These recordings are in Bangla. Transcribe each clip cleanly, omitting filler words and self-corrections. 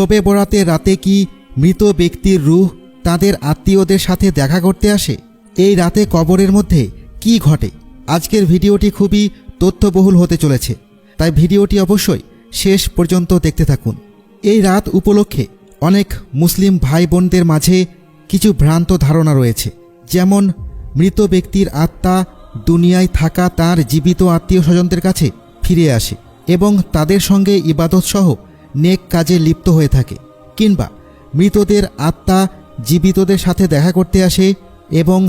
শবে বরাতের রাতে কি মৃত ব্যক্তির রূহ তাদের আত্মীয়দের সাথে দেখা করতে আসে? এই রাতে কবরের মধ্যে কি ঘটে? আজকের ভিডিওটি খুবই তথ্যবহুল হতে চলেছে, তাই ভিডিওটি অবশ্যই শেষ পর্যন্ত দেখতে থাকুন। এই রাত উপলক্ষে অনেক মুসলিম ভাই বোনদের মাঝে কিছু ভ্রান্ত ধারণা রয়েছে, যেমন মৃত ব্যক্তির আত্মা দুনিয়ায় থাকা তার জীবিত আত্মীয় স্বজনদের কাছে ফিরে আসে এবং তাদের সঙ্গে ইবাদতসহ নেক কাজে লিপ্ত হয়ে থাকে, কিংবা মৃতদের আত্মা জীবিতদের সাথে দেখা করতে আসে এবং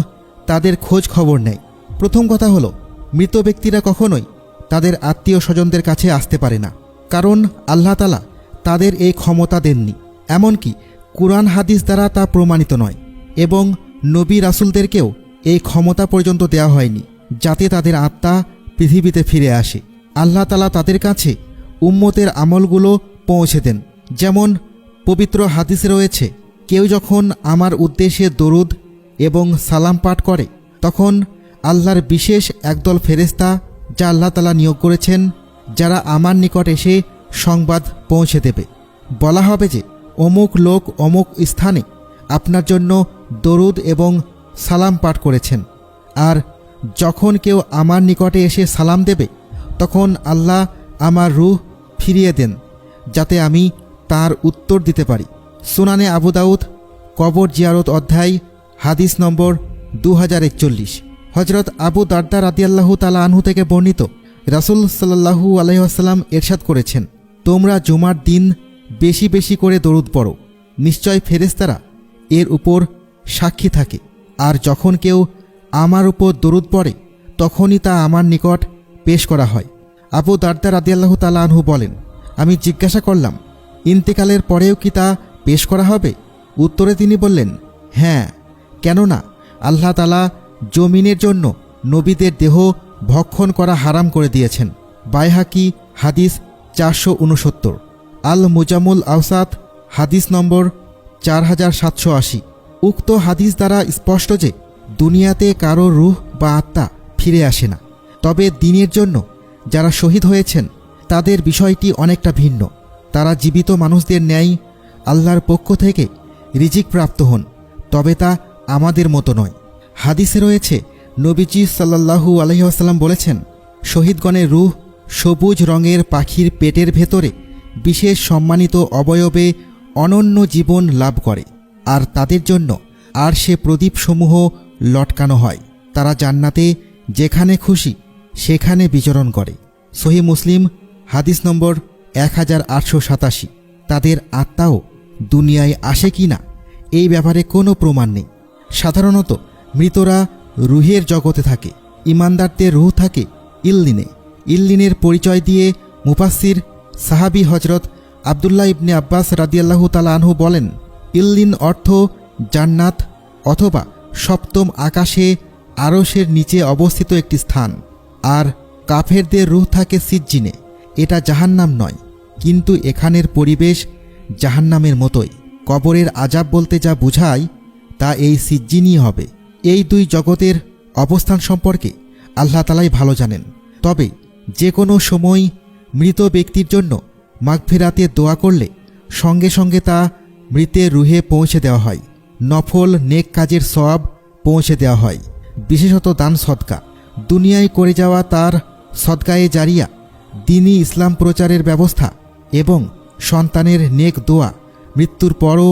তাদের খোঁজ খবর নেয়। প্রথম কথা হলো, মৃত ব্যক্তিরা কখনোই তাদের আত্মীয় স্বজনদের কাছে আসতে পারে না, কারণ আল্লাহ তাআলা তাদের এই ক্ষমতা দেননি। এমনকি কুরআন হাদিস দ্বারা তা প্রমাণিত নয় এবং নবী রাসূলদেরকেও এই ক্ষমতা পর্যন্ত দেওয়া হয়নি যাতে তাদের আত্মা পৃথিবীতে ফিরে আসে। আল্লাহ তাআলা তাদের কাছে উম্মতের আমলগুলো পৌঁছে দেন। যেমন পবিত্র হাদিসে রয়েছে, কেউ যখন আমার উদ্দেশ্যে দরুদ এবং সালাম পাঠ করে তখন আল্লাহর বিশেষ একদল ফেরেশতা, যা আল্লাহ তাআলা নিয়োগ করেছেন, যারা আমার নিকট এসে সংবাদ পৌঁছে দেবে। বলা হবে যে অমুক লোক অমুক স্থানে আপনার জন্য দরুদ এবং সালাম পাঠ করেছেন। আর যখন কেউ আমার নিকটে এসে সালাম দেবে তখন আল্লাহ আমার রূহ ফিরিয়ে দেন যাতে আমি তার উত্তর দিতে পারি। সুনানে আবু দাউদ কবর জিয়ারত অধ্যায় হাদিস নম্বর 2041। হজরত আবু দারদা রাদিয়াল্লাহু তাআলা আনহু থেকে বর্ণিত, রাসূল সাল্লাল্লাহু আলাইহি ওয়াসাল্লাম ইরশাদ করেছেন, তোমরা জুমার দিন বেশি বেশি করে দরুদ পড়ো, নিশ্চয় ফেরেশতারা এর উপর সাক্ষী থাকে। আর যখন কেউ আমার উপর দরুদ পড়ে তখনই তা আমার নিকট পেশ করা হয়। আবু দারদা রাদিয়াল্লাহু তাআলা আনহু বলেন, আমি জিজ্ঞাসা করলাম, ইন্তেকালের পরেও কি তা পেশ করা হবে? উত্তরে তিনি বললেন, হ্যাঁ, কেননা আল্লাহ তাআলা জমিনের জন্য নবীদের দেহ ভক্ষণ করা হারাম করে দিয়েছেন। বাইহাকি হাদিস 469। আল মুজামুল আওসাত হাদিস নম্বর 4780। উক্ত হাদিস দ্বারা স্পষ্ট যে দুনিয়াতে কারো রূহ বা আত্মা ফিরে আসে না, তবে দ্বীনের জন্য যারা শহীদ হয়েছেন তাদের বিষয়টি অনেকটা ভিন্ন। তারা জীবিত মানুষদের ন্যায় আল্লাহর পক্ষ থেকে রিজিক প্রাপ্ত হন, তবে তা আমাদের মতো নয়। হাদিসে রয়েছে, নবীজি সাল্লাল্লাহু আলাইহি ওয়াসাল্লাম বলেছেন, শহীদগণের রূহ সবুজ রঙের পাখির পেটের ভেতরে বিশেষ সম্মানিত অবয়বে অনন্য জীবন লাভ করে, আর তাদের জন্য আর সে প্রদীপসমূহ লটকানো হয়। তারা জান্নাতে যেখানে খুশি সেখানে বিচরণ করে। সহিহ মুসলিম হাদিস নম্বর 1887। তাদের আত্মাও দুনিয়ায় আসে কি না এই ব্যাপারে কোনো প্রমাণ নেই। সাধারণত মৃতরা রুহের জগতে থাকে, ইমানদারদের রূহ থাকে ইল্লিনে। ইল্লিনের পরিচয় দিয়ে মুফাসসির সাহাবী হজরত আবদুল্লাহ ইবনে আব্বাস রাদিয়াল্লাহু তাআলা আনহু বলেন, ইল্লিন অর্থ জান্নাত অথবা সপ্তম আকাশে আরশের নিচে অবস্থিত একটি স্থান। আর কাফেরদের রূহ থাকে সিজ্জিনে। এটা জাহান্নাম নয়, কিন্তু এখানের পরিবেশ জাহান্নামের মতোই। কবরের আযাব বলতে যা বোঝায় তা এই সিজ্জিনই হবে। এই দুই জগতের অবস্থান সম্পর্কে আল্লাহ তাআলাই ভালো জানেন। তবে যে কোনো সময় মৃত ব্যক্তির জন্য মাগফিরাতের দোয়া করলে সঙ্গে সঙ্গে তা মৃতের রুহে পৌঁছে দেওয়া হয়। নফল নেক কাজের সওয়াব পৌঁছে দেওয়া হয়। বিশেষত দান সদকা, দুনিয়ায় করে যাওয়া তার সদকায়ে জারিয়া, দ্বীনি ইসলাম প্রচারের ব্যবস্থা এবং সন্তানের নেক দোয়া মৃত্যুর পরও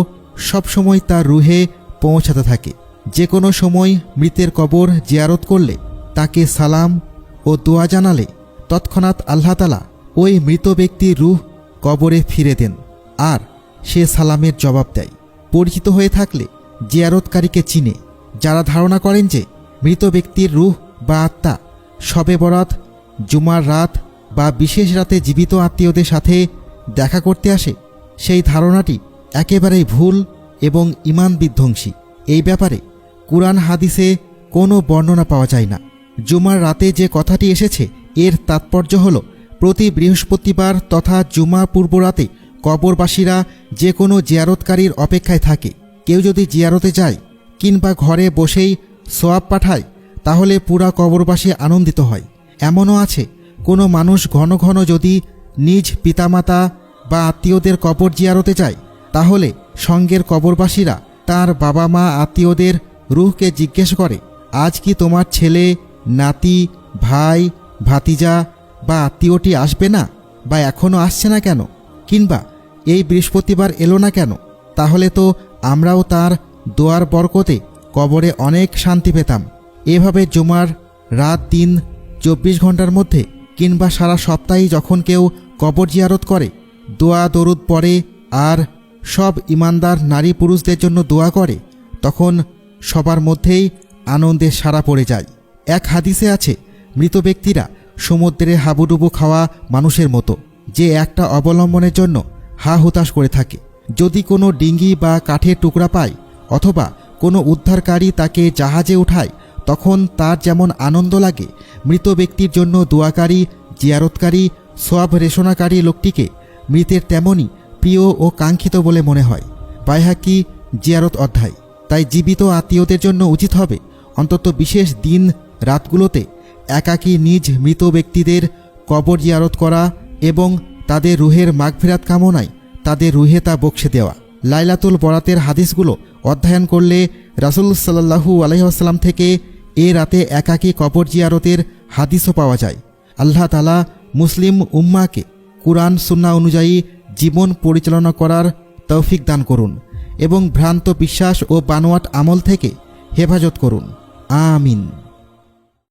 সবসময় তার রুহে পৌঁছাতে থাকে। যে কোনো সময় মৃতের কবর জিয়ারত করলে, তাকে সালাম ও দোয়া জানালে তৎক্ষণাৎ আল্লাহ তাআলা ওই মৃত ব্যক্তির রূহ কবরে ফিরে দেন আর সে সালামের জবাব দেয়। পরিচিত হয়ে থাকলে জিয়ারতকারীকে চিনে। যারা ধারণা করেন যে মৃত ব্যক্তির রূহ বা আত্মা শবে বরাত, জুমার রাত বা বিশেষ রাতে জীবিত আত্মীয়দের সাথে দেখা করতে আসে, সেই ধারণাটি একেবারেই ভুল এবং ঈমান বিধ্বংসী। এই ব্যাপারে কুরআন হাদিসে কোনো বর্ণনা পাওয়া যায় না। জুমার রাতে যে কথাটি এসেছে এর তাৎপর্য হল, প্রতি বৃহস্পতিবার তথা জুমা পূর্ব রাতে কবরবাসীরা যে কোনো জিয়ারতকারীর অপেক্ষায় থাকে। কেউ যদি জিয়ারতে যায় কিংবা ঘরে বসেই সওয়াব পাঠায় তাহলে পুরা কবরবাসী আনন্দিত হয়। এমনও আছে, কোনো মানুষ ঘন ঘন যদি নিজ পিতামাতা বা আত্মীয়দের কবর জিয়ারতে যায় তাহলে সঙ্গের কবরবাসীরা তার বাবা মা আত্মীয়দের রূহকে জিজ্ঞেস করে, আজ কি তোমার ছেলে, নাতি, ভাই, ভাতিজা বা আত্মীয়টি আসবে না, বা এখনও আসছে না কেন, কিংবা এই বৃহস্পতিবার এলো না কেন? তাহলে তো আমরাও তার দোয়ার বরকতে কবরে অনেক শান্তি পেতাম। এভাবে জুমার রাত দিন 24 ঘন্টার মধ্যে কিংবা সারা সপ্তাহে যখন কেউ কবর জিয়ারত করে, দোয়া দরুদ পড়ে আর সব ইমানদার নারী পুরুষদের জন্য দোয়া করে, তখন সবার মধ্যেই আনন্দের সাড়া পড়ে যায়। এক হাদিসে আছে, মৃত ব্যক্তিরা সমুদ্রে হাবুডুবু খাওয়া মানুষের মতো, যে একটা অবলম্বনের জন্য হা হুতাশ করে থাকে। যদি কোনো ডিঙ্গি বা কাঠের টুকরা পায় অথবা কোনো উদ্ধারকারী তাকে জাহাজে উঠায়, তখন তার যেমন আনন্দ লাগে, মৃত ব্যক্তির জন্য দোয়াকারী, জিয়ারতকারী, সওয়াব রেশনাকারী লোকটিকে মৃতের তেমনই প্রিয় ও কাঙ্ক্ষিত বলে মনে হয়। বাইহাকি জিয়ারত অধ্যায়। তাই জীবিত আত্মীয়দের জন্য উচিত হবে অন্তত বিশেষ দিন রাতগুলোতে একাকী নিজ মৃত ব্যক্তিদের কবর জিয়ারত করা এবং তাদের রুহের মাগফিরাত কামনায় তাদের রুহে তা বকশে দেওয়া। লাইলাতুল বরাতের হাদিসগুলো অধ্যয়ন করলে রাসূল সাল্লাল্লাহু আলাইহি ওয়াসাল্লাম থেকে এ রাতে একাকী কবর জিয়ারতের হাদিসও পাওয়া যায়। আল্লাহ তাআলা মুসলিম উম্মাহকে কুরআন সুন্নাহ অনুযায়ী জীবন পরিচালনা করার তৌফিক দান করুন এবং ভ্রান্ত বিশ্বাস ও বানোয়াট আমল থেকে হেফাজত করুন। আমিন।